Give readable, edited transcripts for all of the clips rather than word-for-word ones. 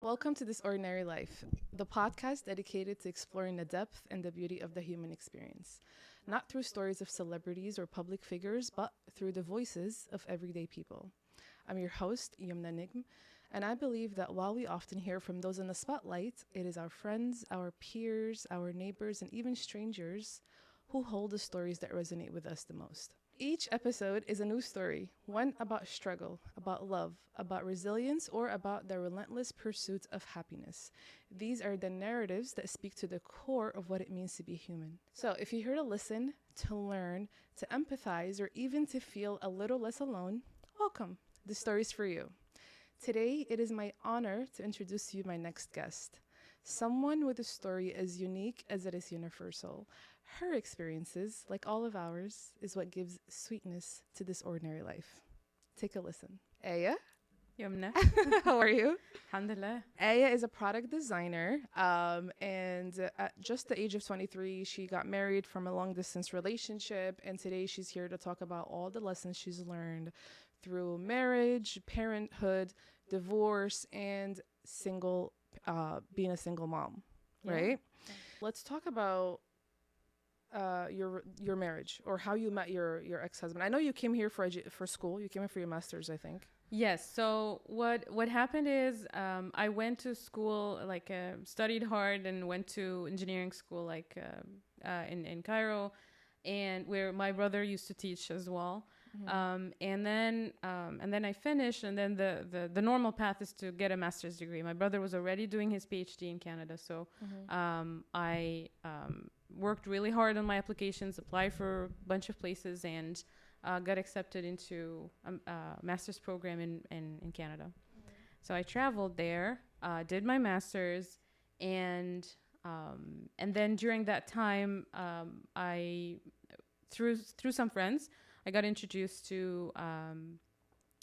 Welcome to This Ordinary Life, the podcast dedicated to exploring the depth and the beauty of the human experience, not through stories of celebrities or public figures, but through the voices of everyday people. I'm your host, Ymna, and I believe that while we often hear from those in the spotlight, it is our friends, our peers, our neighbors, and even strangers who hold the stories that resonate with us the most. Each episode is a new story, one about struggle, about love, about resilience, or about the relentless pursuit of happiness. These are the narratives that speak to the core of what it means to be human. So if you're here to listen, to learn, to empathize, or even to feel a little less alone, welcome. This story's for you. Today, it is my honor to introduce to you my next guest, someone with a story as unique as it is universal. Her experiences, like all of ours, is what gives sweetness to this ordinary life. Take a listen. Aya, Ymna. how are you? Alhamdulillah. Aya is a product designer, and at just the age of 23, she got married from a long-distance relationship, and today she's here to talk about all the lessons she's learned through marriage, parenthood, divorce, and being a single mom, right? Yeah. Let's talk about your marriage, or how you met your ex-husband. I know you came here for school. You came here for your master's, I think. Yes. So what happened is I went to school, studied hard and went to engineering school, in Cairo, and where my brother used to teach as well. Mm-hmm. And then I finished, and then the normal path is to get a master's degree. My brother was already doing his PhD in Canada, so I worked really hard on my applications, applied for a bunch of places, and got accepted into a master's program in Canada. Mm-hmm. So I traveled there, did my master's, and then during that time, I through some friends, I got introduced to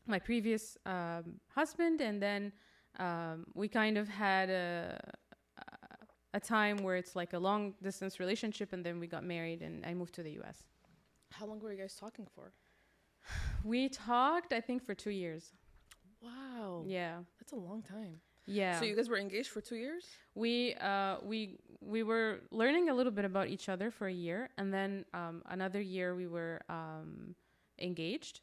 my previous husband, and then we kind of had a time where it's like a long distance relationship, and then we got married, and I moved to the US. How long were you guys talking for? We talked, I think, for 2 years. Wow. Yeah. That's a long time. Yeah. So you guys were engaged for 2 years? We were learning a little bit about each other for a year, and then another year we were engaged,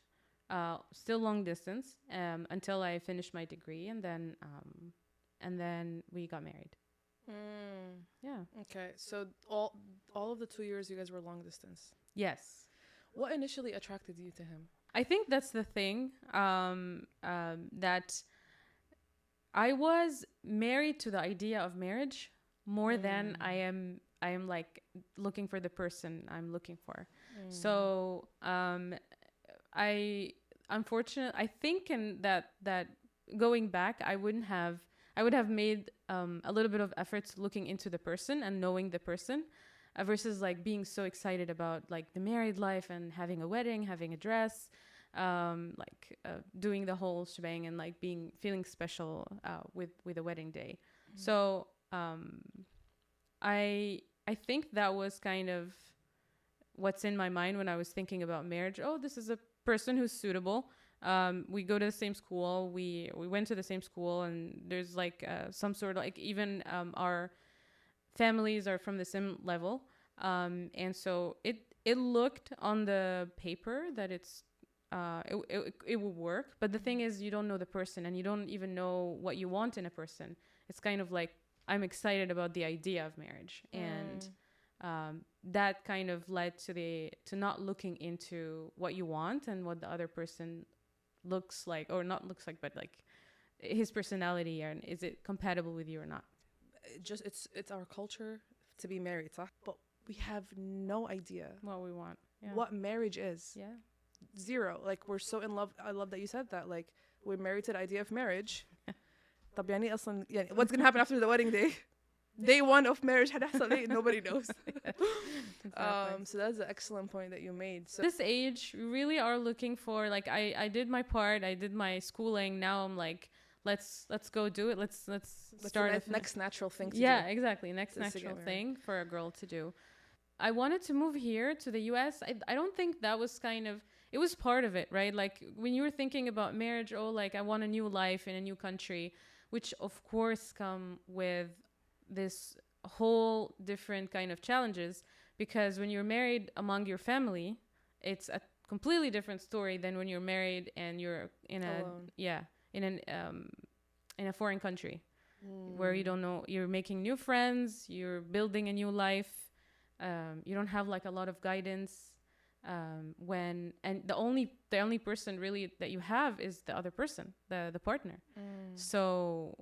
still long distance, until I finished my degree, and then we got married. Yeah. Okay. So all of the 2 years you guys were long distance. Yes. What initially attracted you to him? I think that's the thing, that I was married to the idea of marriage more than I am like looking for the person I'm looking for. So I think that going back, I would have made a little bit of efforts looking into the person and knowing the person, versus like being so excited about like the married life and having a wedding, having a dress, doing the whole shebang, and like feeling special with a wedding day. So I think that was kind of what's in my mind when I was thinking about marriage. Oh, this is a person who's suitable. We go to the same school. We went to the same school, and there's like some sort of like even our families are from the same level. And so it looked on the paper that it will work. But the thing is, you don't know the person, and you don't even know what you want in a person. It's kind of like, I'm excited about the idea of marriage. And that kind of led to not looking into what you want and what the other person looks like, or not looks like, but like his personality, and is it compatible with you or not. It's our culture to be married, but we have no idea what we want, what marriage is. Yeah. Zero. Like, we're so in love. I love that you said that. Like, we're married to the idea of marriage. طب يعني أصلاً يعني what's gonna happen after the wedding day? Day one of marriage, nobody knows. Exactly. So that's an excellent point that you made. So this age, we really are looking for, like, I did my part, I did my schooling. Now I'm like, let's go do it. Let's start the next natural thing to do. Yeah, exactly. Next natural thing for a girl to do. I wanted to move here to the US. I don't think that was it was part of it, right? Like when you were thinking about marriage, like I want a new life in a new country. which of course come with this whole different kind of challenges, because when you're married among your family, it's a completely different story than when you're married and you're in a Alone. in a foreign country where you don't know, you're making new friends, you're building a new life, you don't have like a lot of guidance, and the only person really that you have is the other person, the partner. So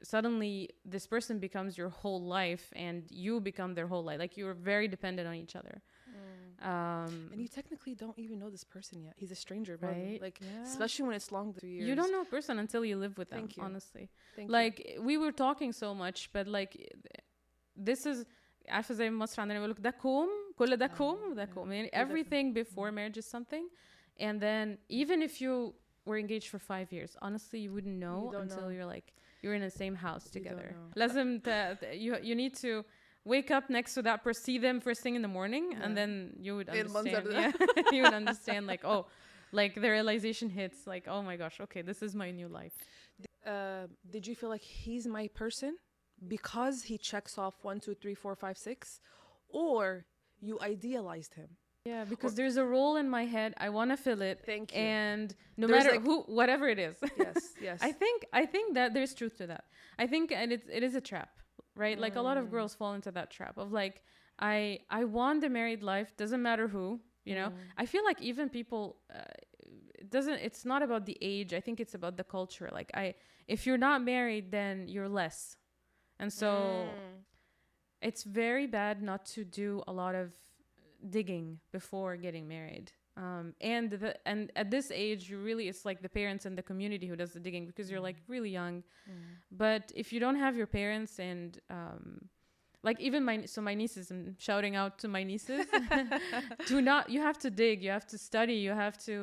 suddenly this person becomes your whole life and you become their whole life, like you're very dependent on each other. And you technically don't even know this person yet. He's a stranger, bro. Right? Like, Yeah. especially when it's long 3 years. You don't know a person until you live with them. Thank you. Honestly. Thank like we were talking so much, but like this is عارفة زي ما مصر عندنا يقولك ده كوم كل ده كوم ده كوم. يعني everything before marriage is something, and then even if you were engaged for 5 years, honestly you wouldn't know until you're in the same house together. لازم you need to wake up next to that person, see them first thing in the morning, and then you would understand. You would understand, like, oh, like the realization hits, like, oh my gosh, okay, this is my new life. Did you feel like he's my person because he checks off 1, 2, 3, 4, 5, 6, or you idealized him? Yeah, because there's a role in my head. I want to fill it. Thank you. And no matter whatever it is. Yes. I think that there's truth to that. I think, and it is a trap. Right? Like a lot of girls fall into that trap of like, I want the married life, doesn't matter who, you know. I feel like even people, it's not about the age. I think it's about the culture. Like if you're not married, then you're less. And so it's very bad not to do a lot of digging before getting married. And at this age, it's like the parents and the community who does the digging, because you're like really young. But if you don't have your parents and like even my nieces, I'm shouting out to my nieces, you have to dig, you have to study, you have to,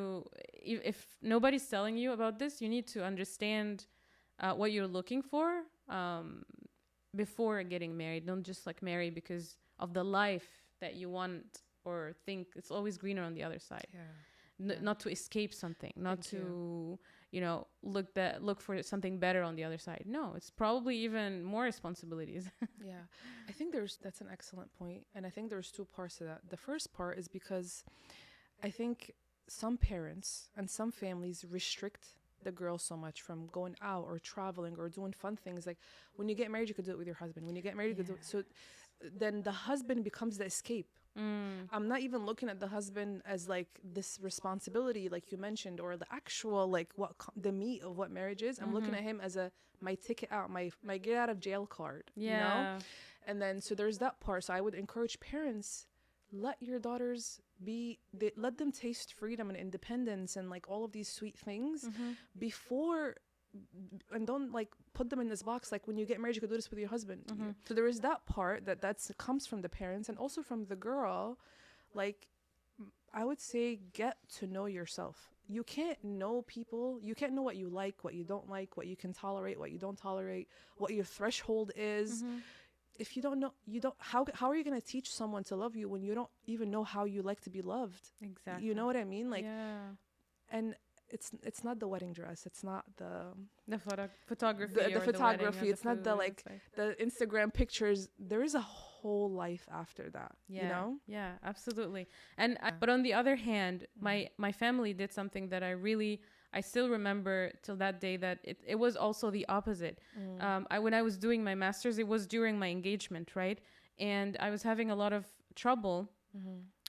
if nobody's telling you about this, you need to understand what you're looking for before getting married. Don't just like marry because of the life that you want or think it's always greener on the other side. Not to escape something, not to look for something better on the other side. No, it's probably even more responsibilities. I think that's an excellent point, and I think there's two parts to that. The first part is because I think some parents and some families restrict the girl so much from going out or traveling or doing fun things. Like when you get married, you could do it with your husband. When you get married, you could do it. So then the husband becomes the escape. I'm not even looking at the husband as like this responsibility, like you mentioned, or the actual like the meat of what marriage is. I'm looking at him as my ticket out, my get out of jail card. You know? And then so there's that part. So I would encourage parents, let your daughters let them taste freedom and independence and like all of these sweet things before. And don't like put them in this box like when you get married you could do this with your husband. So there is that part that comes from the parents and also from the girl. Like I would say, get to know yourself. You can't know people, you can't know what you like, what you don't like, what you can tolerate, what you don't tolerate, what your threshold is. If you don't know, how are you going to teach someone to love you when you don't even know how you like to be loved? Exactly. You know what I mean? Like and it's not the wedding dress, it's not the photography, the photography, it's not the like the Instagram pictures. There is a whole life after that. You know? Yeah, absolutely. And but on the other hand, my family did something that I still remember till that day, that it was also the opposite. When I was doing my master's, it was during my engagement, right? And I was having a lot of trouble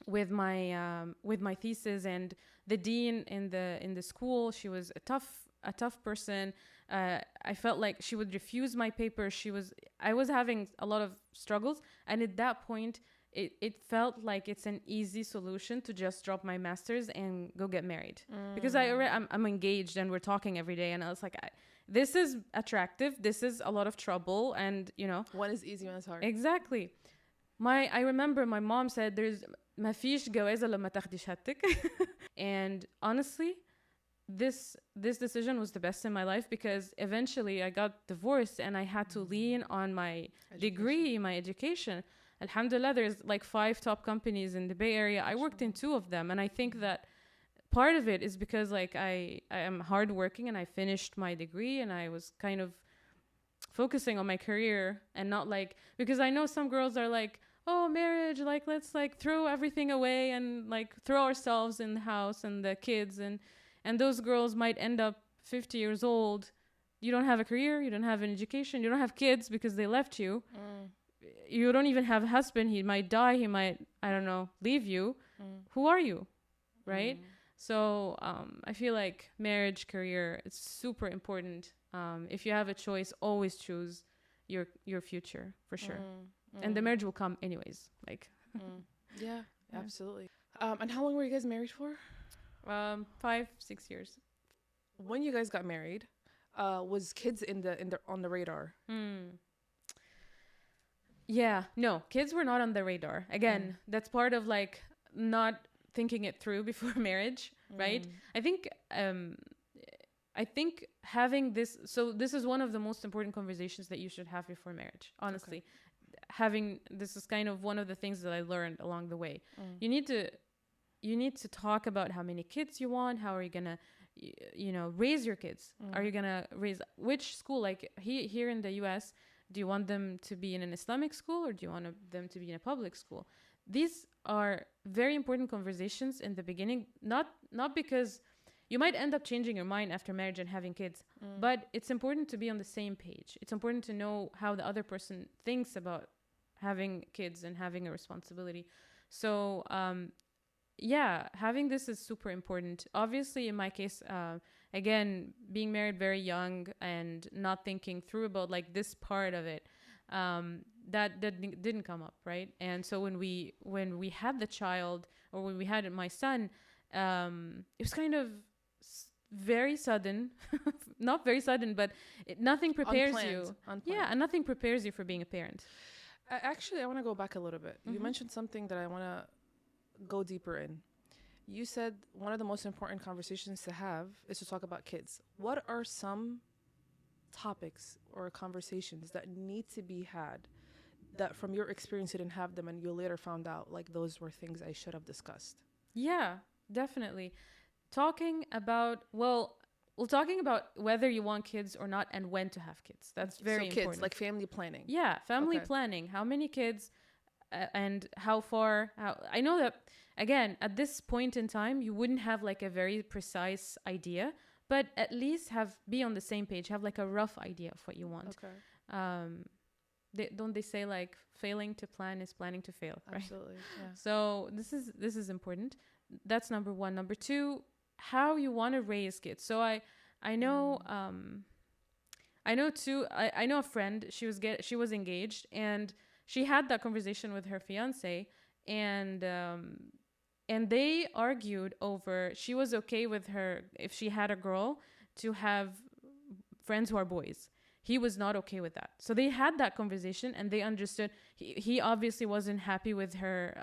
with my thesis, and the dean in the school, she was a tough person. I felt like she would refuse my paper. I was having a lot of struggles, and at that point it felt like it's an easy solution to just drop my master's and go get married, because I'm engaged and we're talking every day, and I was like, this is attractive, this is a lot of trouble, and one is easy, one is hard. Exactly. I remember my mom said there's ما فيش جوازة لما تاخدي شهادتك. And honestly, this decision was the best in my life, because eventually I got divorced and I had to lean on my degree, my education. Alhamdulillah, there's like 5 top companies in the Bay Area. I worked in 2 of them, and I think that part of it is because like I am hardworking and I finished my degree, and I was kind of focusing on my career and not like, because I know some girls are like, oh, marriage, like let's like throw everything away and like throw ourselves in the house and the kids, and those girls might end up 50 years old. You don't have a career, you don't have an education, you don't have kids because they left you. You don't even have a husband. He might die, he might, I don't know, leave you. Who are you, right? So I feel like marriage, career, it's super important. If you have a choice, always choose your future for sure. And the marriage will come anyways. Like, yeah, absolutely. And how long were you guys married for? 5-6 years. When you guys got married, was kids on the radar? Yeah, no, kids were not on the radar. Again, that's part of like not thinking it through before marriage, right? I think having this, so this is one of the most important conversations that you should have before marriage, honestly. Okay. Having, this is kind of one of the things that I learned along the way. You need to talk about how many kids you want, how are you going to, raise your kids? Are you going to raise, which school? Like here in the US, do you want them to be in an Islamic school or do you want them to be in a public school? These are very important conversations in the beginning, not because you might end up changing your mind after marriage and having kids, but it's important to be on the same page. It's important to know how the other person thinks about having kids and having a responsibility. So, having this is super important. Obviously, in my case, again, being married very young and not thinking through about like this part of it, that didn't come up, right? And so when we had the child, or when we had my son, it was kind of very sudden. Not very sudden, but nothing prepares you. Unplanned. Yeah, and nothing prepares you for being a parent. Actually, I want to go back a little bit. You mentioned something that I want to go deeper in. You said one of the most important conversations to have is to talk about kids. What are some topics or conversations that need to be had that from your experience you didn't have them and you later found out like those were things I should have discussed? Yeah, definitely. Talking about whether you want kids or not and when to have kids. That's very important. Kids, like family planning. Yeah, family planning. How many kids and how far. I know that, again, at this point in time, you wouldn't have like a very precise idea, but at least be on the same page, have like a rough idea of what you want. Don't they say like failing to plan is planning to fail, right? Absolutely. Yeah. So this is important. That's number one. Number two, how you want to raise kids. So I know I know a friend. She was engaged and she had that conversation with her fiance, and they argued over, she was okay with her if she had a girl to have friends who are boys. He was not okay with that. So they had that conversation and they understood. He obviously wasn't happy with her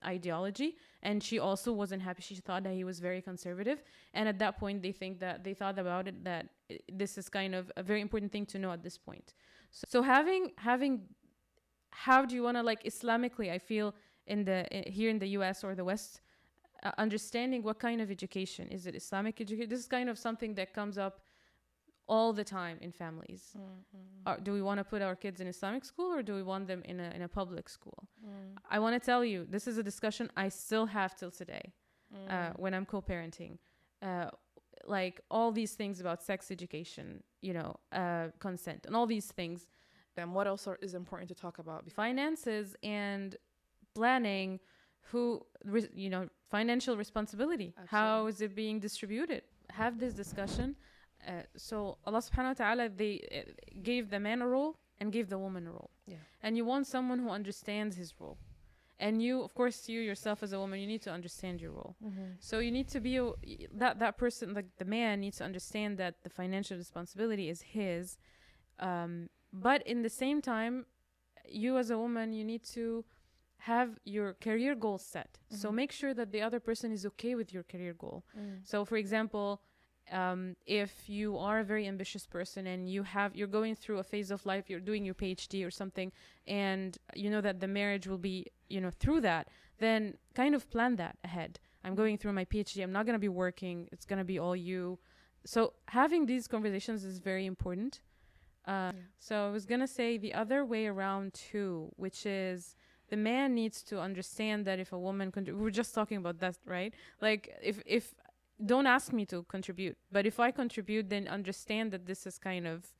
ideology, and she also wasn't happy. She thought that he was very conservative. And at that point, they thought about it, that this is kind of a very important thing to know at this point. So having how do you want to, like, Islamically, I feel here in the US or the West, understanding what kind of education. Is it Islamic education? This is kind of something that comes up all the time in families. Do we want to put our kids in Islamic school or do we want them in a public school? I want to tell you, this is a discussion I still have till today when I'm co-parenting. Like all these things about sex education, consent and all these things. Then what else is important to talk about? Finances and planning, financial responsibility. Absolutely. How is it being distributed? Have this discussion. So Allah subhanahu wa ta'ala, they gave the man a role and gave the woman a role. Yeah. And you want someone who understands his role. And you, of course, you yourself as a woman, you need to understand your role. So you need to be that person, like the man needs to understand that the financial responsibility is his. But in the same time, you as a woman, you need to have your career goals set. So make sure that the other person is okay with your career goal. So for example, if you are a very ambitious person and you're going through a phase of life, you're doing your PhD or something, and you know that the marriage will be, through that, then kind of plan that ahead. I'm going through my PhD. I'm not going to be working. It's going to be all you. So having these conversations is very important. So I was gonna say the other way around too, which is the man needs to understand that if a woman we were just talking about that, right? Like if don't ask me to contribute, but if I contribute, then understand that this is kind of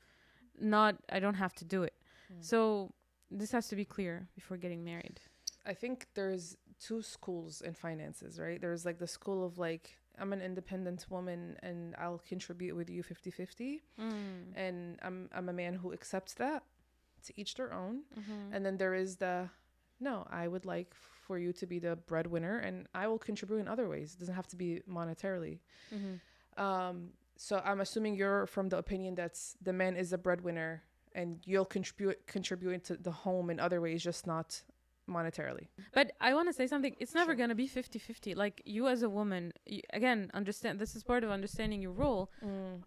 not, I don't have to do it. So this has to be clear before getting married. I think there's two schools in finances, right? There's like the school of like, I'm an independent woman and I'll contribute with you 50-50. And I'm a man who accepts that, to each their own. And then there is the, no, I would like for you to be the breadwinner and I will contribute in other ways. It doesn't have to be monetarily. So I'm assuming you're from the opinion that the man is a breadwinner and you'll contribute to the home in other ways, just not monetarily. But I want to say something. It's never going to be 50-50. Like, you as a woman, again, understand, this is part of understanding your role.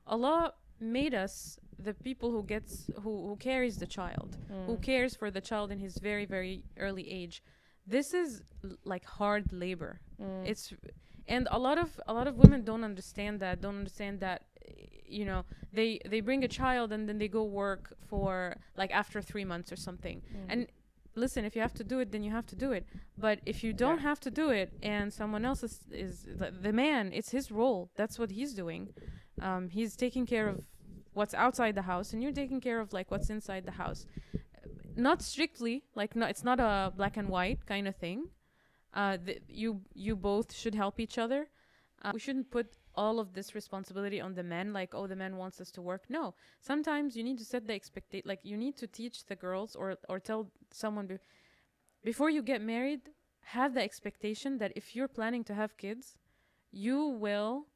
Allah made us the people who carries the child, who cares for the child in his very, very early age. This is like hard labor. And a lot of women don't understand that, you know, they bring a child and then they go work for like after 3 months or something. And listen, if you have to do it, then you have to do it. But if you don't have to do it and someone else is the man, it's his role. That's what he's doing. He's taking care of what's outside the house and you're taking care of like what's inside the house. Not strictly, like, no, it's not a black and white kind of thing. You both should help each other. We shouldn't put all of this responsibility on the men, like, oh, the man wants us to work. No, sometimes you need to set the expectation, like, you need to teach the girls or tell someone before you get married, have the expectation that if you're planning to have kids, you will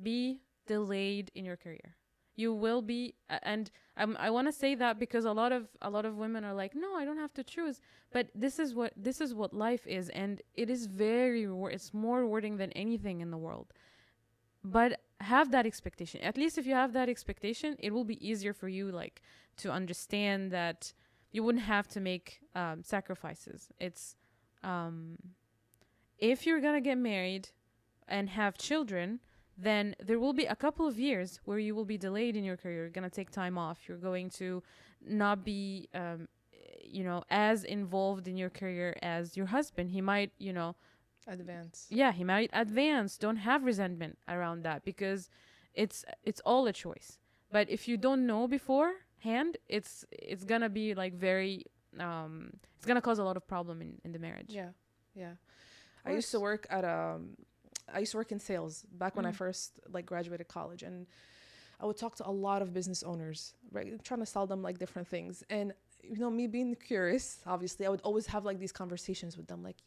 be delayed in your career. You will be, and I want to say that because a lot of women are like, no, I don't have to choose. But this is what life is, and it is it's more rewarding than anything in the world. But have that expectation. At least if you have that expectation, it will be easier for you, like, to understand that you wouldn't have to make sacrifices. It's if you're gonna get married and have children, then there will be a couple of years where you will be delayed in your career. You're going to take time off. You're going to not be, as involved in your career as your husband. He might, advance. Yeah, he might advance. Don't have resentment around that because it's all a choice. But if you don't know beforehand, it's going to be like very, it's going to cause a lot of problem in the marriage. Yeah. I used to work in sales back when I first graduated college, and I would talk to a lot of business owners, right? Trying to sell them like different things. And, me being curious, obviously, I would always have like these conversations with them, like,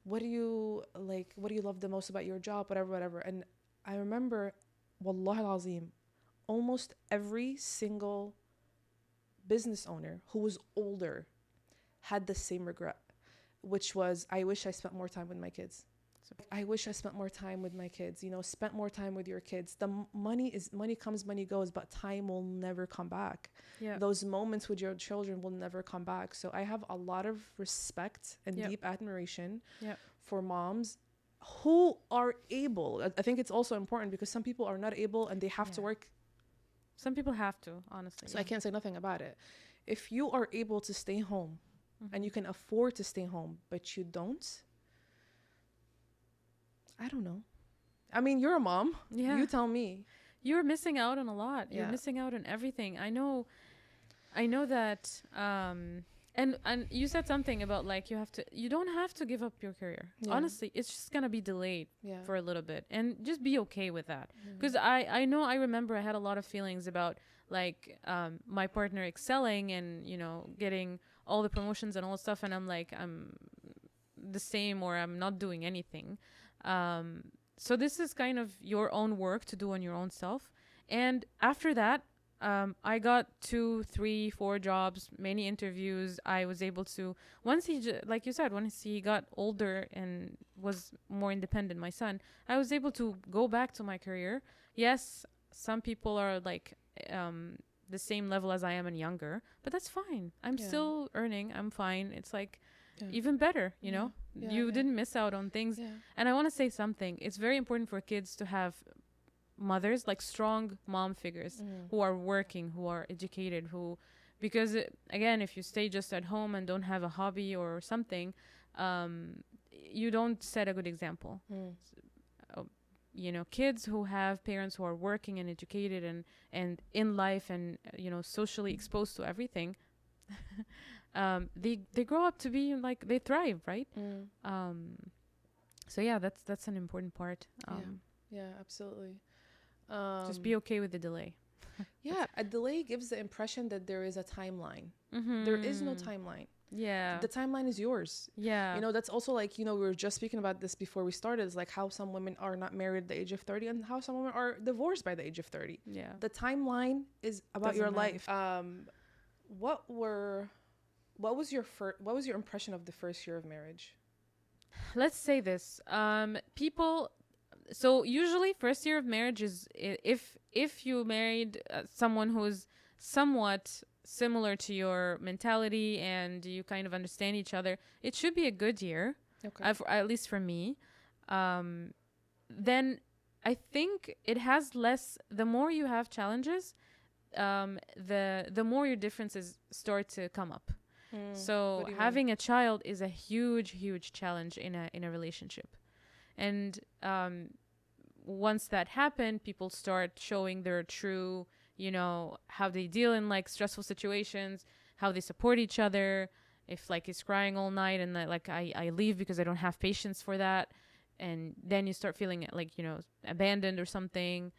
what do you love the most about your job, whatever. And I remember, Wallahi al-Azim, almost every single business owner who was older had the same regret, which was, I wish I spent more time with my kids. I wish I spent more time with my kids, spent more time with your kids. Money comes, money goes, but time will never come back. Yeah. Those moments with your children will never come back. So I have a lot of respect and deep admiration for moms who are able. I think it's also important because some people are not able and they have to work. Some people have to, honestly. So I can't say nothing about it. If you are able to stay home and you can afford to stay home, but you don't, I don't know. I mean, you're a mom. Yeah. You tell me. You're missing out on a lot. You're missing out on everything. I know that, and you said something about like you don't have to give up your career. Yeah. Honestly, it's just going to be delayed for a little bit, and just be okay with that. Because I remember I had a lot of feelings about like, my partner excelling and, getting all the promotions and all that stuff. And I'm like, I'm the same, or I'm not doing anything. So this is kind of your own work to do on your own self. And after that, I got 2, 3, 4 jobs, many interviews. I was able to, once like you said, once he got older and was more independent, my son, I was able to go back to my career. Yes, some people are like, the same level as I am and younger, but that's fine. I'm still earning. I'm fine. It's like, even better, you didn't miss out on things. And I want to say something. It's very important for kids to have mothers, like strong mom figures who are working, who are educated, because again, if you stay just at home and don't have a hobby or something, you don't set a good example. Kids who have parents who are working and educated and in life and socially exposed to everything, they grow up to be like, they thrive, right? So yeah, that's an important part. Yeah, absolutely. Just be okay with the delay. Yeah, a delay gives the impression that there is a timeline. There is no timeline. Yeah. The timeline is yours. Yeah. That's also like, we were just speaking about this before we started. It's like how some women are not married at the age of 30 and how some women are divorced by the age of 30. Yeah. The timeline is about your life. What was your impression of the first year of marriage? Let's say this. So usually first year of marriage is if you married someone who's somewhat similar to your mentality and you kind of understand each other, it should be a good year. Okay. At least for me. Then I think it has less. The more you have challenges, the more your differences start to come up. So having a child is a huge challenge in a relationship. And once that happened, people start showing their true, how they deal in like stressful situations, how they support each other. If like he's crying all night and I leave because I don't have patience for that. And then you start feeling like, abandoned or something.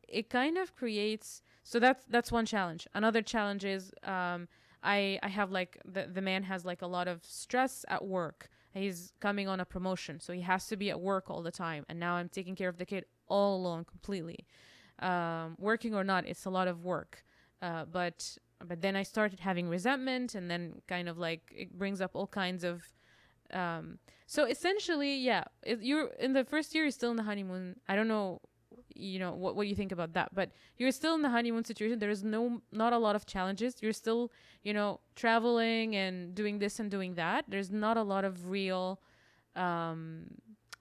It kind of creates, so that's one challenge. Another challenge is I have like the man has like a lot of stress at work. He's coming on a promotion, so he has to be at work all the time. And now I'm taking care of the kid all alone completely. Working or not, it's a lot of work. But then I started having resentment, and then kind of like it brings up all kinds of. So essentially, yeah, you're in the first year, you're still in the honeymoon. I don't know. What you think about that, but you're still in the honeymoon situation. There is not a lot of challenges. You're still traveling and doing this and doing that. There's not a lot of real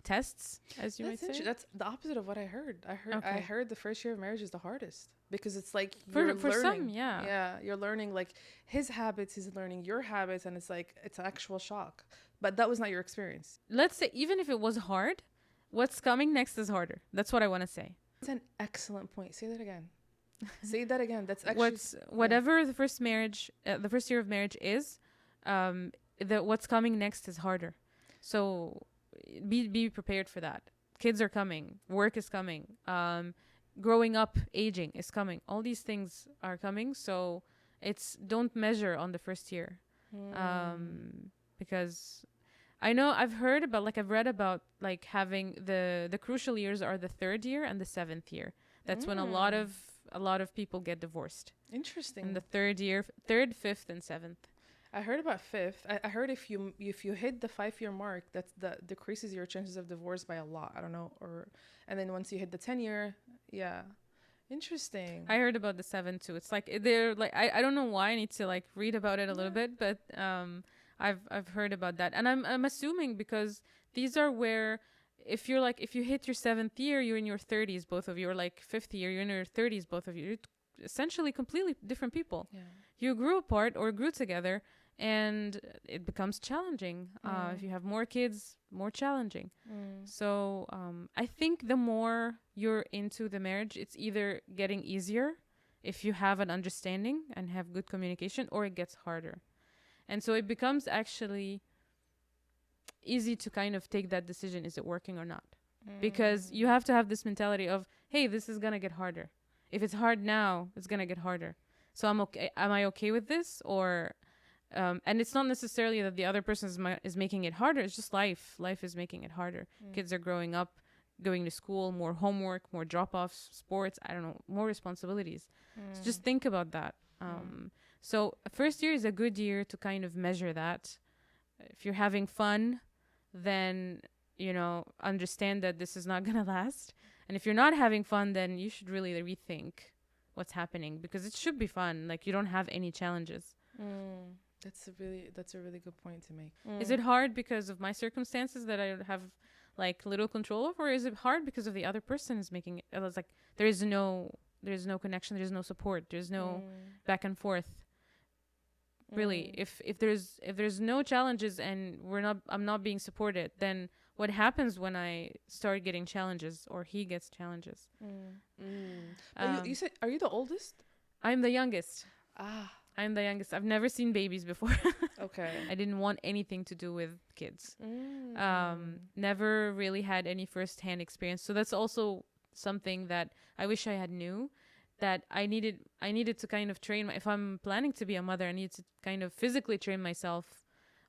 tests, as you might say. That's the opposite of what I heard. I heard the first year of marriage is the hardest because it's like for learning. Some, yeah, you're learning like his habits, he's learning your habits, and it's like it's an actual shock. But that was not your experience. Let's say even if it was hard, what's coming next is harder. That's what I want to say. That's an excellent point. Say that again. Say that again. That's actually whatever the first marriage, the first year of marriage is. What's coming next is harder. So be prepared for that. Kids are coming. Work is coming. Growing up, aging is coming. All these things are coming. So don't measure on the first year, because. I know I've read about like having the crucial years are the 3rd year and the 7th year. That's when a lot of people get divorced. Interesting. In the 3rd year, 3rd, 5th, and 7th. I heard about 5th. I heard if you hit the 5-year mark, that decreases your chances of divorce by a lot. I don't know, and then once you hit the 10-year, yeah. Interesting. I heard about the 7th too. It's like they're like I don't know why. I need to like read about it a little bit, but I've heard about that, and I'm assuming because these are where if you hit your 7th year, you're in your 30s, both of you, or like 5th year, you're in your 30s, both of you. You're essentially completely different people. Yeah. You grew apart or grew together, and it becomes challenging. If you have more kids, more challenging. So I think the more you're into the marriage, it's either getting easier if you have an understanding and have good communication, or it gets harder. And so it becomes actually easy to kind of take that decision. Is it working or not? Because you have to have this mentality of, hey, this is going to get harder. If it's hard now, it's going to get harder. So I'm okay. Am I okay with this? Or, and it's not necessarily that the other person is making it harder. It's just life. Life is making it harder. Kids are growing up, going to school, more homework, more drop-offs, sports, I don't know, more responsibilities. So just think about that. So first year is a good year to kind of measure that. If you're having fun, then, understand that this is not going to last. And if you're not having fun, then you should really rethink what's happening, because it should be fun. Like, you don't have any challenges. That's a really good point to make. Is it hard because of my circumstances that I have like little control of, or is it hard because of the other person is making it? It's like there's no connection, there's no support, there's no back and forth. Really, if there's no challenges and I'm not being supported, then what happens when I start getting challenges or he gets challenges? But you said, are you the oldest? I'm the youngest. Ah, I'm the youngest. I've never seen babies before. okay. I didn't want anything to do with kids. Never really had any first-hand experience. So that's also something that I wish I had knew, that I needed to kind of train if I'm planning to be a mother, I need to kind of physically train myself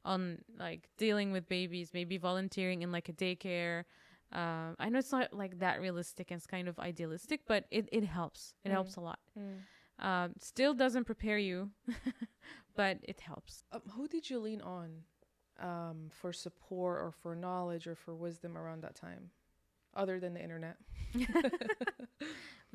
on like dealing with babies, maybe volunteering in like a daycare. I know it's not like that realistic and it's kind of idealistic, but it helps. It helps a lot. Still doesn't prepare you, but it helps. Who did you lean on for support or for knowledge or for wisdom around that time, other than the internet?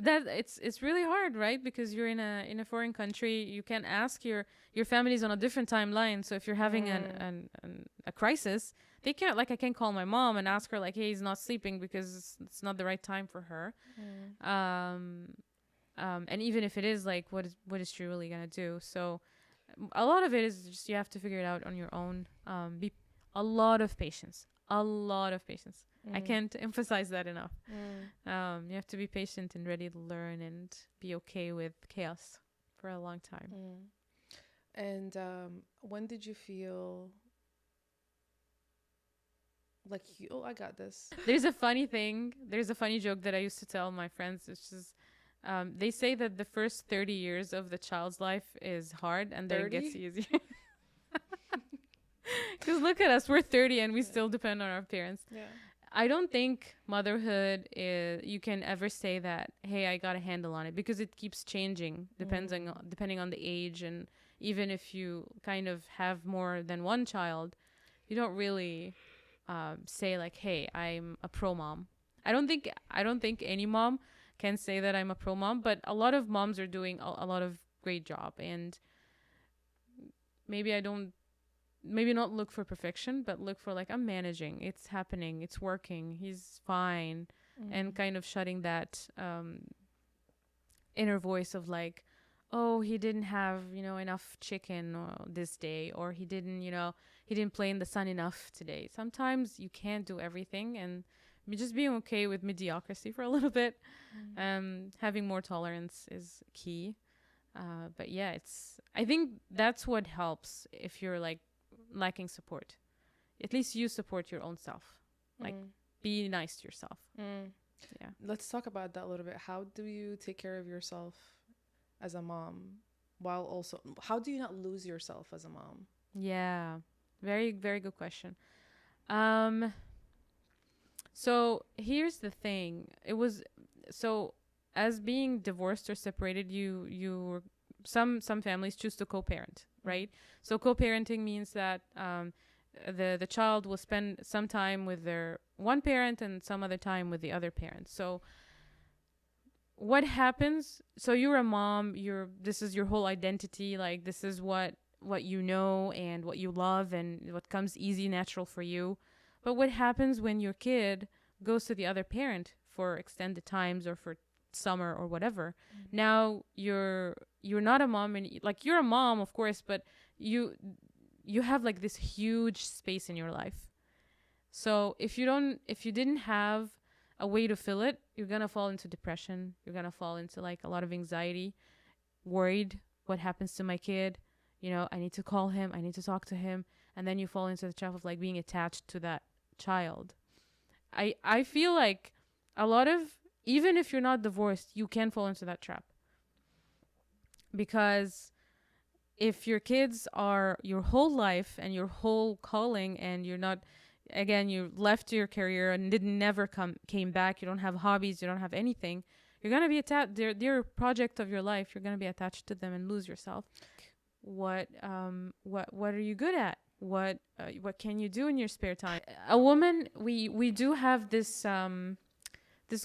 That it's really hard, right? Because you're in a foreign country. You can ask your family's on a different timeline. So if you're having a crisis, they can't, like, I can't call my mom and ask her like, hey, he's not sleeping, because it's not the right time for her. And even if it is, like, what is she really gonna do? So a lot of it is just you have to figure it out on your own. Be a lot of patience. I can't emphasize that enough. You have to be patient and ready to learn and be okay with chaos for a long time. And when did you feel like I got this? There's a funny joke that I used to tell my friends, which is they say that the first 30 years of the child's life is hard and then it gets easier. Because look at us, we're 30 and we still depend on our parents. I don't think motherhood you can ever say that, hey, I got a handle on it, because it keeps changing depending on the age. And even if you kind of have more than one child, you don't really say like, hey, I'm a pro mom. I don't think any mom can say that I'm a pro mom, but a lot of moms are doing a lot of great job. And maybe not look for perfection, but look for like, I'm managing, it's happening, it's working, he's fine. And kind of shutting that inner voice of like, oh, he didn't have, enough chicken this day, or he didn't play in the sun enough today. Sometimes you can't do everything, and just being okay with mediocrity for a little bit. Having more tolerance is key. But yeah, I think that's what helps if you're like lacking support. At least you support your own self. Like, be nice to yourself. Yeah. Let's talk about that a little bit. How do you take care of yourself as a mom, while also, how do you not lose yourself as a mom? Yeah. Very, very good question. So here's the thing. As being divorced or separated, some families choose to co-parent, right? So co-parenting means that the child will spend some time with their one parent and some other time with the other parent. So what happens? So you're a mom. This is your whole identity. Like, this is what you know and what you love and what comes easy, natural for you. But what happens when your kid goes to the other parent for extended times or for summer or whatever? Now you're not a mom, and like, you're a mom, of course, but you have like this huge space in your life. So if you didn't have a way to fill it, you're gonna fall into depression. You're gonna fall into like a lot of anxiety, worried, what happens to my kid? I need to call him, I need to talk to him. And then you fall into the trap of like being attached to that child. I feel like even if you're not divorced, you can fall into that trap. Because if your kids are your whole life and your whole calling, and you're not, again, you left your career and never came back, you don't have hobbies, you don't have anything, you're going to be attached. They're a project of your life. You're going to be attached to them and lose yourself. What are you good at? What can you do in your spare time? A woman, we do have this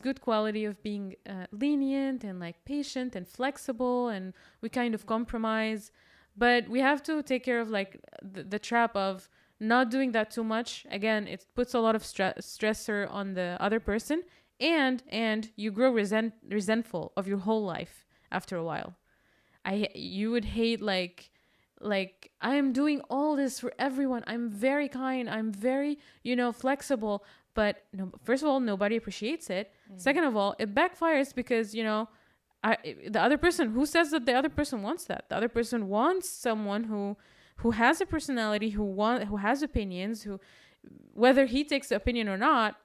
good quality of being lenient and like patient and flexible, and we kind of compromise. But we have to take care of like the trap of not doing that too much. Again, it puts a lot of stressor on the other person, and you grow resentful of your whole life after a while. You would hate like I am doing all this for everyone. I'm very kind. I'm very, flexible. But no, first of all, nobody appreciates it. Second of all, it backfires because, the other person, who says that the other person wants that? The other person wants someone who has a personality, who has opinions, who, whether he takes the opinion or not,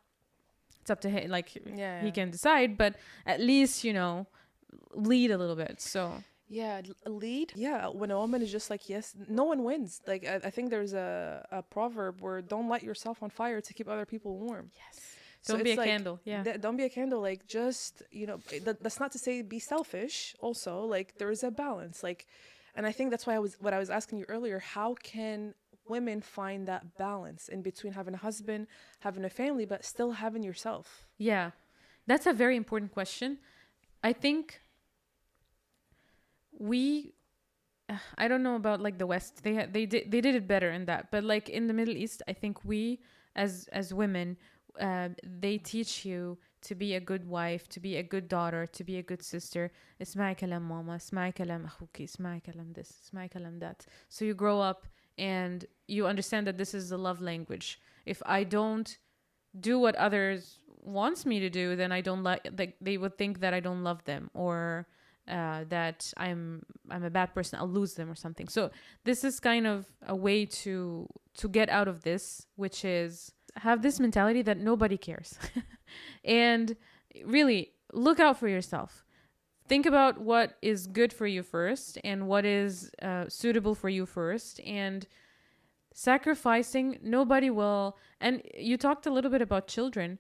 it's up to him. Like, he can decide, but at least, lead a little bit. So yeah, lead. Yeah, when a woman is just like, yes, no one wins. Like, I think there's a proverb where don't light yourself on fire to keep other people warm. Yes. Don't be a like, candle. Yeah. Don't be a candle. Like, just, that's not to say be selfish also. Like, there is a balance. Like, and I think that's why what I was asking you earlier, how can women find that balance in between having a husband, having a family, but still having yourself? Yeah. That's a very important question. I think I don't know about like the West. They did it better in that. But like in the Middle East, I think we as women, they teach you to be a good wife, to be a good daughter, to be a good sister. اسمعي كلام ماما, اسمعي كلام أخوكي, اسمعي كلام this, اسمعي كلام that. So you grow up and you understand that this is the love language. If I don't do what others wants me to do, then I don't like they would think that I don't love them, or that I'm a bad person, I'll lose them or something. So this is kind of a way to get out of this, which is have this mentality that nobody cares. And really look out for yourself. Think about what is good for you first and what is suitable for you first, and sacrificing, nobody will. And you talked a little bit about children.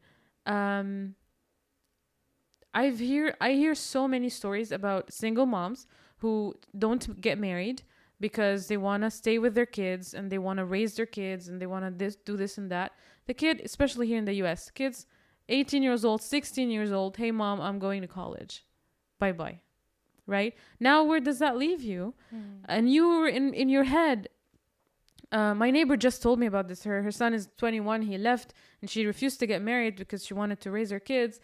I hear so many stories about single moms who don't get married because they want to stay with their kids and they want to raise their kids and they want to do this and that. The kid, especially here in the US, kids 18 years old, 16 years old, hey mom, I'm going to college. Bye-bye. Right? Now where does that leave you? And you were in your head. My neighbor just told me about this. Her son is 21. He left and she refused to get married because she wanted to raise her kids.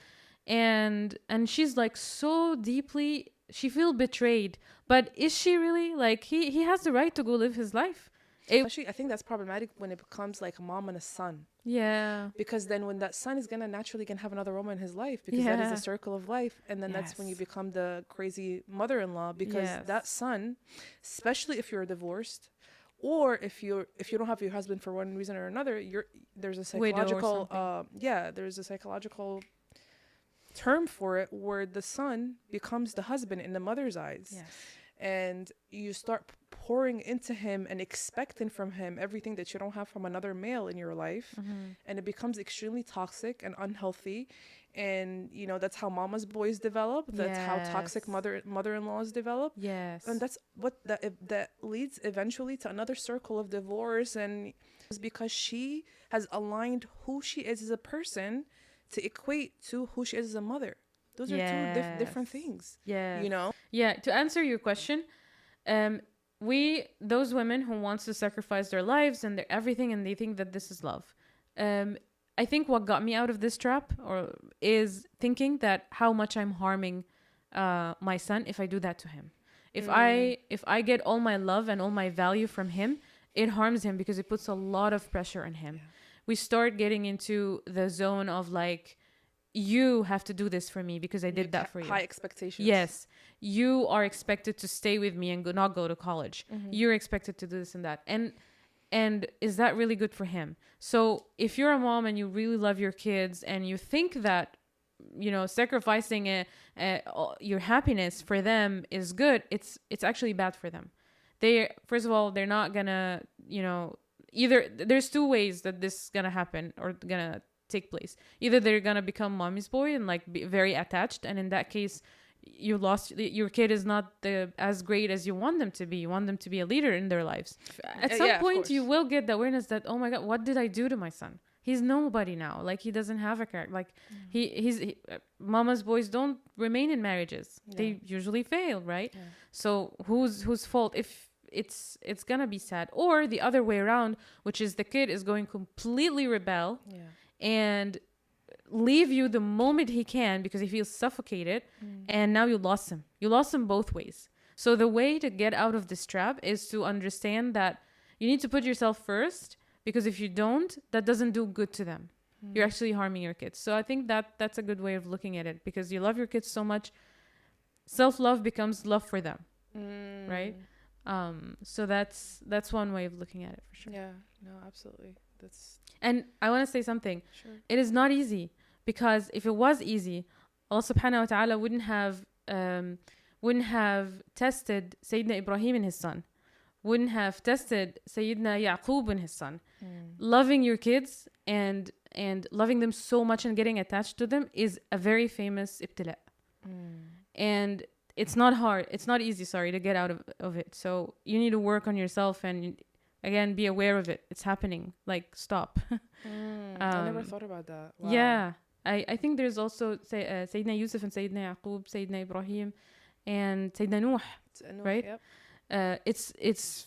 And she's like so deeply, she feels betrayed. But is she really? Like he has the right to go live his life. Actually, I think that's problematic when it becomes like a mom and a son. Yeah. Because then when that son is naturally gonna have another woman in his life, because that is the circle of life. And then that's when you become the crazy mother-in-law, because that son, especially if you're divorced, or if you don't have your husband for one reason or another, there's a psychological there's a psychological term for it where the son becomes the husband in the mother's eyes. Yes. And you start pouring into him and expecting from him everything that you don't have from another male in your life. And it becomes extremely toxic and unhealthy. And that's how mama's boys develop. That's how toxic mother-in-laws develop. Yes. And that's what that leads eventually to another circle of divorce. And it's because she has aligned who she is as a person to equate to who she is as a mother. Those are two different things. Yeah. Yeah. To answer your question, those women who wants to sacrifice their lives and their everything, and they think that this is love. I think what got me out of this trap is thinking that how much I'm harming my son if I do that to him. If I get all my love and all my value from him, it harms him because it puts a lot of pressure on him. We start getting into the zone of like, you have to do this for me because I did that for you. High expectations. Yes. You are expected to stay with me and not go to college. You're expected to do this and that. And is that really good for him? So if you're a mom and you really love your kids and you think that, sacrificing your happiness for them is good, it's actually bad for them. First of all, they're not gonna, either there's two ways that this is gonna happen or gonna take place. Either they're gonna become mommy's boy and like be very attached, and in that case your kid is not as great as you want them to be. You want them to be a leader in their lives. At some point you will get the awareness that, oh my god, what did I do to my son? He's nobody now. Like he doesn't have a character. Like he's mama's boys don't remain in marriages. They usually fail, right? So whose fault? it's gonna be sad. Or the other way around, which is the kid is going completely rebel and leave you the moment he can because he feels suffocated, and now you lost him. You lost him both ways. So the way to get out of this trap is to understand that you need to put yourself first, because if you don't, that doesn't do good to them. You're actually harming your kids. So I think that's a good way of looking at it, because you love your kids so much. Self-love becomes love for them, right? So that's one way of looking at it for sure. Yeah, no, absolutely. And I want to say something. Sure. It is not easy, because if it was easy, Allah subhanahu wa ta'ala wouldn't have tested Sayyidina Ibrahim and his son, wouldn't have tested Sayyidina Yaqub and his son. Loving your kids and loving them so much and getting attached to them is a very famous ibtila. And it's not hard. It's not easy, to get out of it. So you need to work on yourself and, again, be aware of it. It's happening. Like, stop. I never thought about that. Wow. Yeah. I think there's also Sayyidina Yusuf and Sayyidina Yaqub, Sayyidina Ibrahim, and Sayyidina Nuh, right? Yep. It's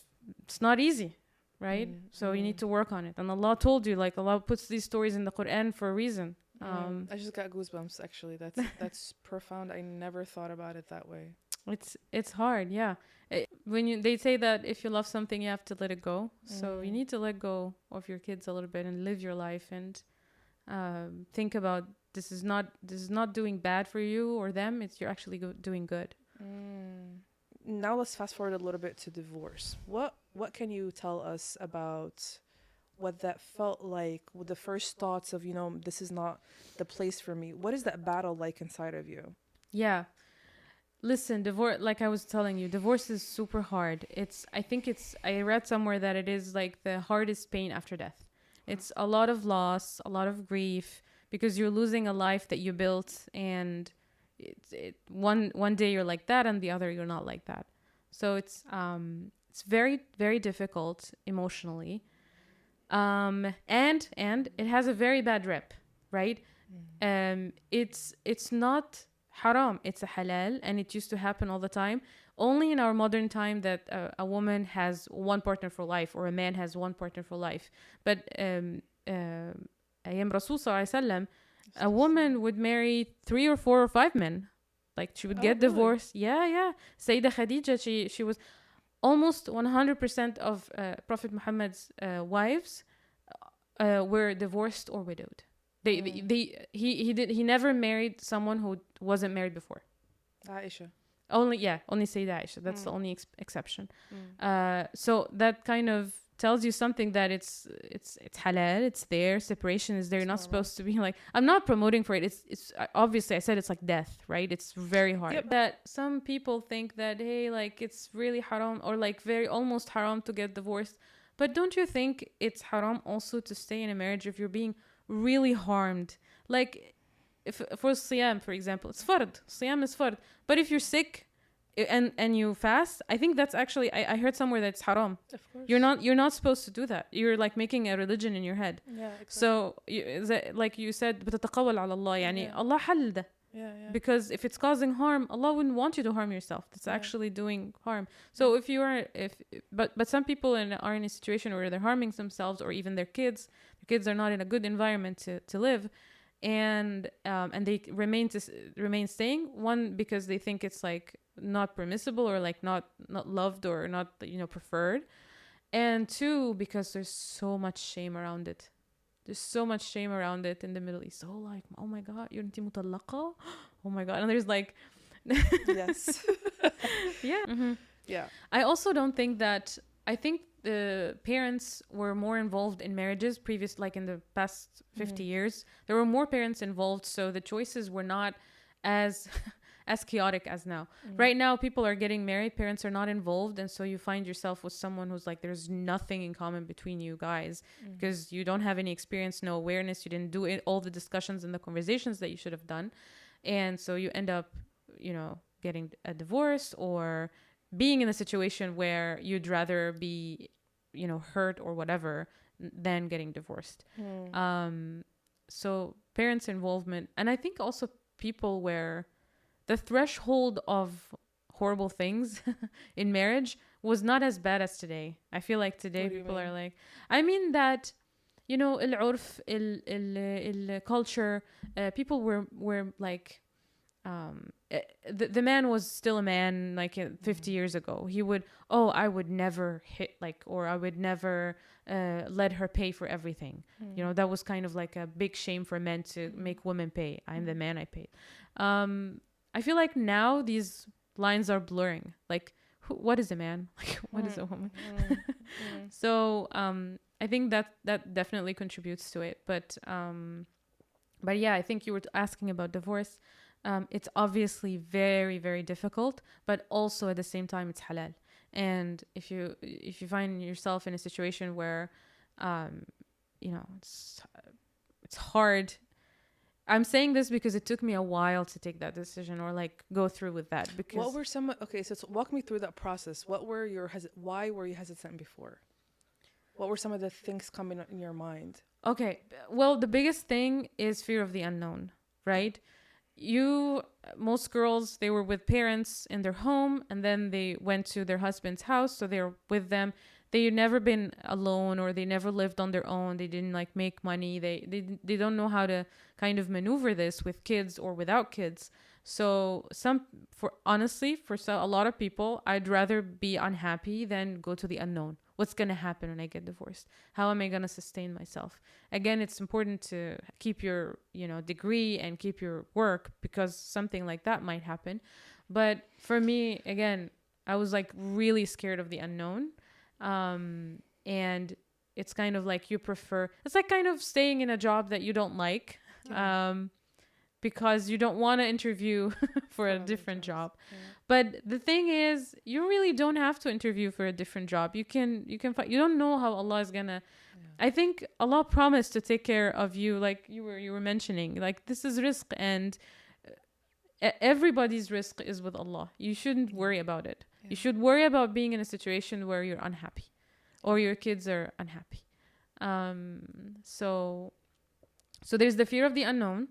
not easy, right? So you need to work on it. And Allah told you, like, Allah puts these stories in the Quran for a reason. I just got goosebumps, actually. That's profound. I never thought about it that way. It's hard, yeah. They say that if you love something, you have to let it go. So you need to let go of your kids a little bit and live your life and think about this is not doing bad for you or them. You're actually doing good. Now let's fast forward a little bit to divorce. What can you tell us about what that felt like, with the first thoughts of, this is not the place for me? What is that battle like inside of you? Yeah. Listen, divorce, like I was telling you, divorce is super hard. I read somewhere that it is like the hardest pain after death. It's a lot of loss, a lot of grief, because you're losing a life that you built, and one day you're like that and the other you're not like that. So it's very, very difficult emotionally. And it has a very bad rep, right? It's not haram, it's a halal, and it used to happen all the time. Only in our modern time that a woman has one partner for life, or a man has one partner for life. But Ayyam Rasul Sallallahu Alaihi Wasallam, a woman would marry 3 or 4 or 5 men. Like, she would get divorced. Yeah. Sayyidah Khadija, she was almost 100% of Prophet Muhammad's wives were divorced or widowed. He never married someone who wasn't married before. Aisha. Only Sayyidah Aisha. That's the only exception. So that kind of tells you something, that it's halal, it's there, separation is there. You're not supposed to be like, I'm not promoting for it. It's obviously, I said it's like death, right? It's very hard. Yep. That some people think that, hey, like, it's really haram, or like very almost haram to get divorced. But don't you think it's haram also to stay in a marriage if you're being really harmed? Like, if for Siyam, for example, it's fard. Siyam is fard. But if you're sick and you fast, I think that's actually, I heard somewhere that it's haram. Of course. You're not supposed to do that. You're like making a religion in your head. Yeah, exactly. So like you said, بتتقول على الله, يعني Allah حل ده. Yeah. Because if it's causing harm, Allah wouldn't want you to harm yourself. That's actually doing harm. So but some people are in a situation where they're harming themselves, or even their kids are not in a good environment to live, and they remain staying. One, because they think it's like not permissible, or like not loved, or not preferred, and 2, because there's so much shame around it. There's so much shame around it in the Middle East. So like, oh my God, you're inti mutallaqa? Oh my God. And there's like... Yes. Yeah. Mm-hmm. Yeah. I also don't think that... I think the parents were more involved in marriages like in the past 50 years. There were more parents involved, so the choices were not as chaotic as now. Right now, people are getting married, parents are not involved, and so you find yourself with someone who's like, there's nothing in common between you guys, because you don't have any experience, no awareness, you didn't do all the discussions and the conversations that you should have done, and so you end up getting a divorce, or being in a situation where you'd rather be hurt or whatever than getting divorced. So parents' involvement, and I think also people where the threshold of horrible things in marriage was not as bad as today. I feel like today What do you people mean? are like, I mean that, you know, العرف, ال culture, people were like, the man was still a man like 50 years ago. He would, oh, I would never hit, like, or I would never let her pay for everything. You know, that was kind of like a big shame for men to make women pay. I'm the man, I paid. I feel like now these lines are blurring. Like, what is a man? Like, what is a woman? So I think that definitely contributes to it. But yeah, I think you were asking about divorce. It's obviously very, very difficult, but also at the same time, it's halal. And if you find yourself in a situation where, you know, it's hard. I'm saying this because it took me a while to take that decision or like go through with that. Because What were some? Okay, so walk me through that process. What were your why were you hesitant before? What were some of the things coming in your mind? okay, well, the biggest thing is fear of the unknown, right? Most girls, they were with parents in their home and then they went to their husband's house, so they're with them. They never been alone, or they never lived on their own. They didn't like make money. They don't know how to kind of maneuver this with kids or without kids. So honestly, a lot of people, I'd rather be unhappy than go to the unknown. What's going to happen when I get divorced? How am I going to sustain myself? Again, it's important to keep your, degree and keep your work, because something like that might happen. But for me, again, I was like really scared of the unknown. And it's kind of like it's like kind of staying in a job that you don't like, because you don't want to interview for a different job. Yeah. But the thing is, you really don't have to interview for a different job. You can find, you don't know how Allah is gonna. Yeah. I think Allah promised to take care of you, like you were mentioning. Like, this is rizq, and everybody's rizq is with Allah. You shouldn't worry about it. Yeah. You should worry about being in a situation where you're unhappy, or your kids are unhappy. So there's the fear of the unknown.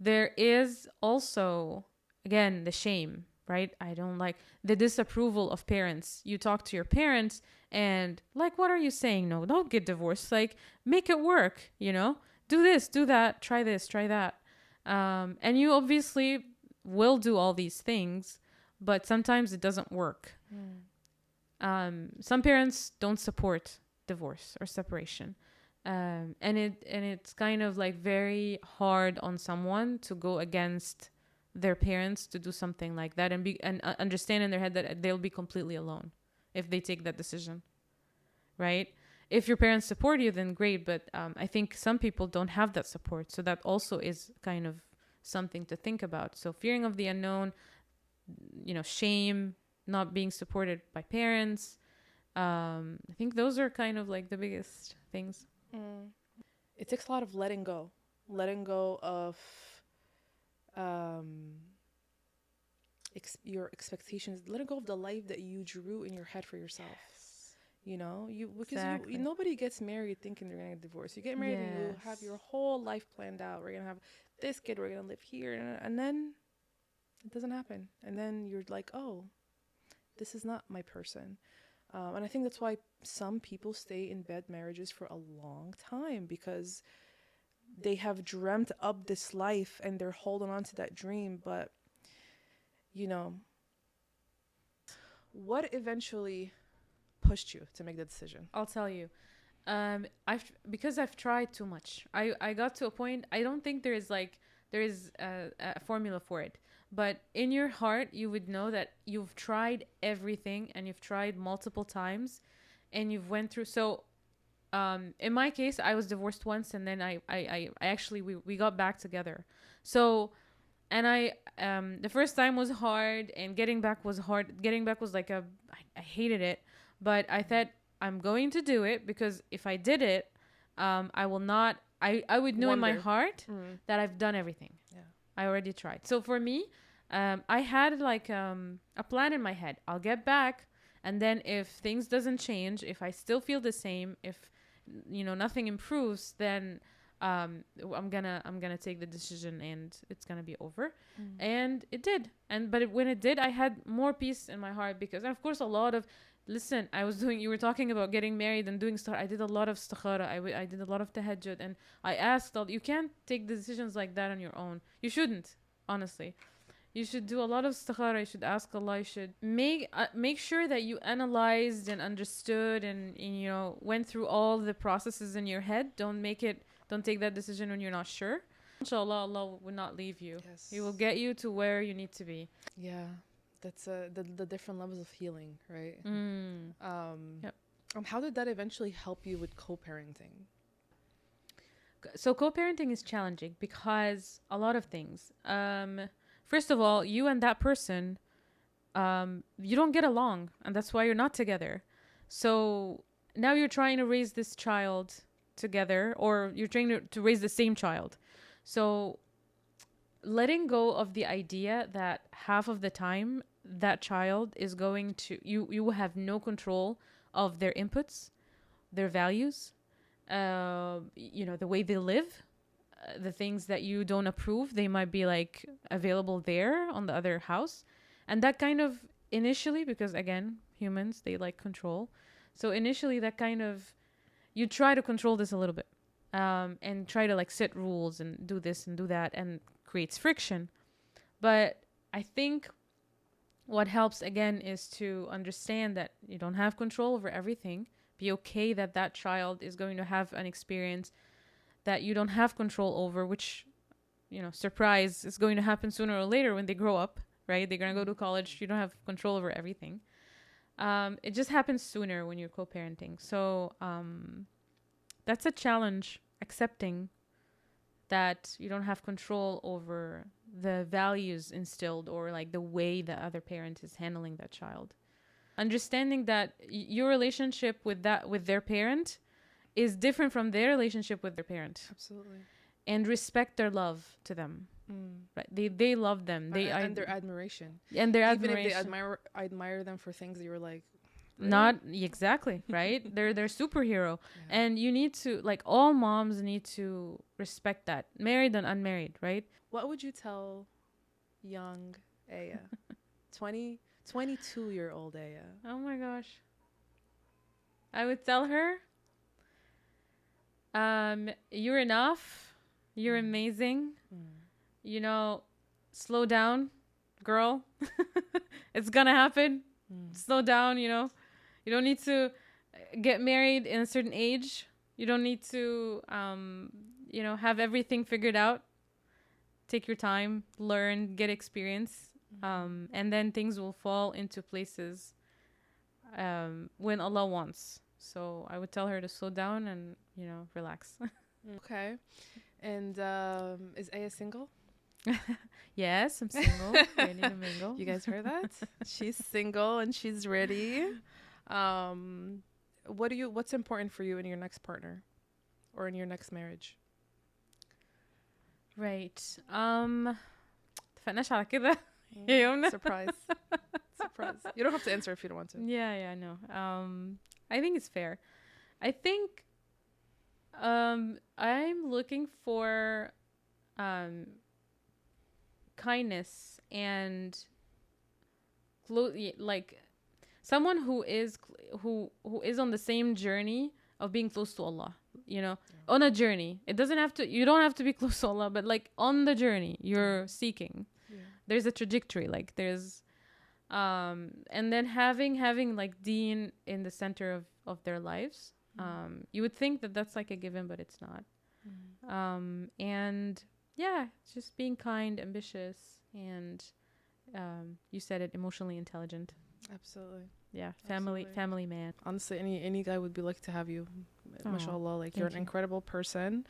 There is also, again, the shame, right? I don't like the disapproval of parents. You talk to your parents and like, what are you saying? No, don't get divorced. Like, make it work, do this, do that, try this, try that. And you obviously will do all these things, but sometimes it doesn't work. Some parents don't support divorce or separation. And it's kind of like very hard on someone to go against their parents to do something like that, and understand in their head that they'll be completely alone if they take that decision, right? If your parents support you, then great, but I think some people don't have that support, so that also is kind of something to think about. So fearing of the unknown, shame, not being supported by parents, I think those are kind of like the biggest things. It takes a lot of letting go of your expectations, letting go of the life that you drew in your head for yourself. Yes. Because exactly. Nobody gets married thinking they're gonna get divorced. You get married and you have your whole life planned out. We're gonna have this kid, we're gonna live here, and then it doesn't happen, and then you're like, oh, this is not my person. And I think that's why some people stay in bad marriages for a long time, because they have dreamt up this life and they're holding on to that dream. But, what eventually pushed you to make the decision? I'll tell you. Because I've tried too much. I got to a point, I don't think there is a formula for it. But in your heart, you would know that you've tried everything and you've tried multiple times and you've went through. So in my case, I was divorced once, and then I actually, we got back together. So, and the first time was hard, and getting back was hard. Getting back was like I hated it, but I thought I'm going to do it, because if I did it, I will not, I would know in my heart that I've done everything. Yeah. I already tried. So for me, I had like a plan in my head. I'll get back, and then if things doesn't change, if I still feel the same, if nothing improves, then I'm gonna take the decision and it's gonna be over. And it did. When it did, I had more peace in my heart, because, and of course, a lot of, listen, you were talking about getting married and doing stuff. I did a lot of istikhara. I did a lot of tahajjud, and I asked, you can't take decisions like that on your own. You shouldn't, honestly. You should do a lot of istikhara. You should ask Allah. You should make sure that you analyzed and understood and went through all the processes in your head. Don't take that decision when you're not sure. Inshallah, Allah will not leave you. Yes. He will get you to where you need to be. Yeah. That's the different levels of healing, right? Yep. How did that eventually help you with co-parenting? So co-parenting is challenging because a lot of things. First of all, you and that person, you don't get along, and that's why you're not together. So now you're trying to raise this child together, or you're trying to raise the same child. So letting go of the idea that half of the time that child is going to, you will have no control of their inputs, their values, the way they live, the things that you don't approve, they might be like available there on the other house. And that kind of initially, because again, humans, they like control. So initially that kind of, you try to control this a little bit, and try to like set rules and do this and do that, and creates friction. But I think what helps again is to understand that you don't have control over everything. Be okay that that child is going to have an experience that you don't have control over, which, surprise, is going to happen sooner or later when they grow up, right? They're going to go to college. You don't have control over everything. It just happens sooner when you're co-parenting. So that's a challenge, accepting that you don't have control over the values instilled, or like the way the other parent is handling that child. Understanding that your relationship with their parent is different from their relationship with their parent. Absolutely. And respect their love to them. Right? They love them. And their admiration. And their Even admiration. if they admire them for things that you were like, really? Not exactly, right? They're superhero. Yeah. And you need to, like, all moms need to respect that, married and unmarried, right? What would you tell young Aya? 22-year-old Aya. Oh my gosh. I would tell her, you're enough. You're amazing. Slow down, girl. It's gonna happen. Slow down, You don't need to get married in a certain age. You don't need to, have everything figured out. Take your time, learn, get experience. And then things will fall into places when Allah wants. So I would tell her to slow down and, relax. Okay. And is Aya single? Yes, I'm single. Ready to mingle. You guys heard that? She's single and she's ready. What's important for you in your next partner or in your next marriage? Right. اتفقناش على كده يا يمنى. Surprise. You don't have to answer if you don't want to. Yeah, I know. I think it's fair. I think I'm looking for kindness and like someone who is on the same journey of being close to Allah, on a journey. You don't have to be close to Allah, but like on the journey you're seeking. There's a trajectory, like there's and then having like deen in the center of their lives. You would think that that's like a given, but it's not. And yeah, just being kind, ambitious, and you said it, emotionally intelligent. Absolutely. Yeah, family man. Honestly, any guy would be lucky to have you. Mashallah, like you're an incredible person.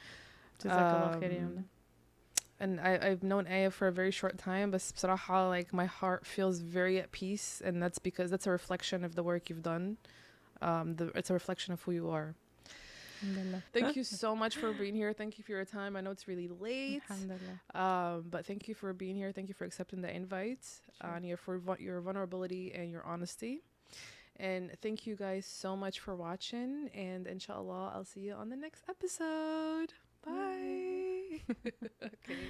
And I've known Aya for a very short time, but بصراحة, like my heart feels very at peace, and that's because that's a reflection of the work you've done. It's a reflection of who you are. Thank you so much for being here. Thank you for your time. I know it's really late, but thank you for being here. Thank you for accepting the invite, and for your vulnerability and your honesty. And thank you guys so much for watching, and inshallah I'll see you on the next episode. Bye. Okay.